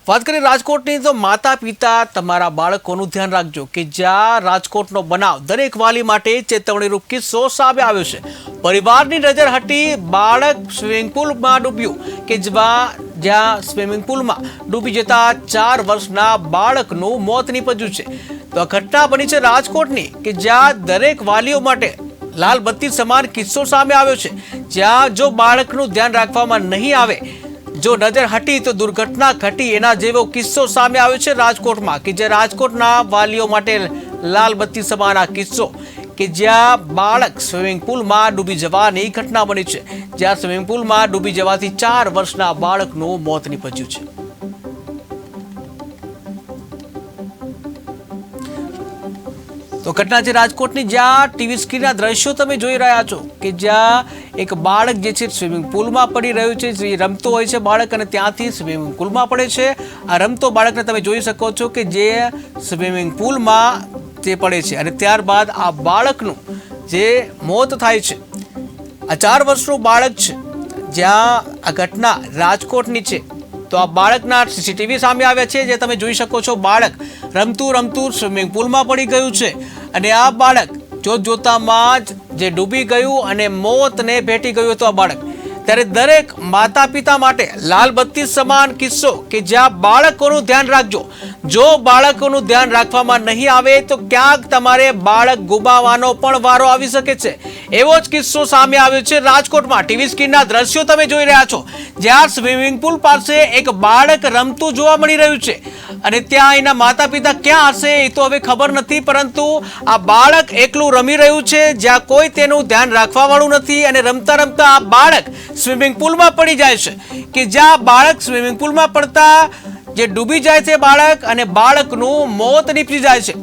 વાત કરીએ રાજકોટની તો માતા પિતા તમારા બાળકોનું ધ્યાન રાખજો કે જ્યાં રાજકોટનો બનાવ દરેક વાલી માટે ચેતવણીરૂપ કિસ્સો સામે આવ્યો છે। પરિવારની નજર હટી બાળક સ્વિમિંગ પુલમાં ડૂબ્યું કે જ્યાં સ્વિમિંગ પુલમાં ડૂબી જતા 4 વર્ષના બાળકનું મોત નીપજ્યું છે। તો આ ઘટના બની છે રાજકોટની કે જ્યાં દરેક વાલીઓ માટે લાલ બત્તી સમાન કિસ્સો સામે આવ્યો છે। જ્યાં જો બાળકનું ધ્યાન રાખવામાં નહીં આવે, જો નજર હટી તો દુર્ઘટના ઘટી એના જેવો કિસ્સો સામે આવ્યો છે રાજકોટમાં કે જે રાજકોટના વાલીઓ માટે લાલ બત્તી સમાન આ કિસ્સો કે જ્યાં બાળક સ્વિમિંગ પુલમાં ડૂબી જવાની ઘટના બની છે। જ્યાં સ્વિમિંગ પુલમાં ડૂબી જવાથી 4 વર્ષના બાળકનું મોત નીપજ્યું છે। તો ઘટના છે રાજકોટની, જ્યાં ટીવી સ્ક્રીનના દ્રશ્યો તમે જોઈ રહ્યા છો કે જ્યાં એક બાળક જે છે સ્વિમિંગ પુલમાં પડી રહ્યું છે। જે રમતો હોય છે બાળક અને ત્યાંથી સ્વિમિંગ પુલમાં પડે છે। આ રમતો બાળકને તમે જોઈ શકો છો કે જે સ્વિમિંગ પુલમાં તે પડે છે અને ત્યારબાદ આ બાળકનું જે મોત થાય છે। આ 4 વર્ષનું બાળક છે, જ્યાં આ ઘટના રાજકોટની છે। તો આ બાળકના સીસીટીવી સામે આવ્યા છે, જે તમે જોઈ શકો છો। બાળક રમતું સ્વિમિંગ પુલમાં પડી ગયું છે અને આ બાળક જોતામાં જ જે ડૂબી ગયું અને મોતને ભેટી ગયું હતું આ બાળક। ત્યારે દરેક માતા પિતા માટે લાલ બત્તી સમાન કિસ્સો કે જ્યાં બાળકોનું ધ્યાન રાખજો। જો બાળકોનું ધ્યાન રાખવામાં નહીં આવે તો ક્યાંક તમારે બાળક ગુમાવવાનો પણ વારો આવી શકે છે। એવો જ કિસ્સો સામે આવ્યો છે રાજકોટમાં। ટીવી સ્ક્રીનના દ્રશ્યો તમે જોઈ રહ્યા છો, જ્યાં સ્વિમિંગ પુલ પાસે એક બાળક રમતું જોવા મળી રહ્યું છે અને ત્યાં એના માતા પિતા ક્યાં હશે એ તો હવે ખબર નથી, પરંતુ આ બાળક એકલું રમી રહ્યું છે જ્યાં કોઈ તેનું ધ્યાન રાખવા વાળું નથી અને રમતા રમતા આ બાળક સ્વિમિંગ પુલમાં પડી જાય છે કે જ્યાં બાળક સ્વિમિંગ પુલમાં પડતા જે ડૂબી જાય છે બાળક અને બાળકનું મોત નીપજી જાય છે।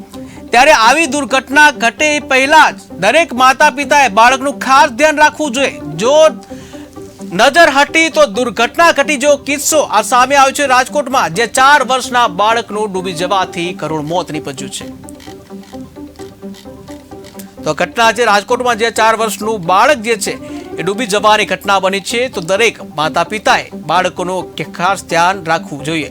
ત્યારે આવી દુર્ઘટના ઘટે એ પહેલા જ દરેક માતા પિતાએ બાળકનું ખાસ ધ્યાન રાખવું જોઈએ। જો નજર હટી તો દુર્ઘટના ઘટી જો કિસ્સો આ સામે આવ્યો છે રાજકોટમાં, જે 4 વર્ષના બાળકનું ડૂબી જવાથી કરુણ મોત નીપજ્યું છે। તો ઘટના છે રાજકોટમાં, જે 4 વર્ષનું બાળક જે છે એ ડૂબી જવાની ઘટના બની છે। તો દરેક માતા પિતાએ બાળકોનું ખાસ ધ્યાન રાખવું જોઈએ।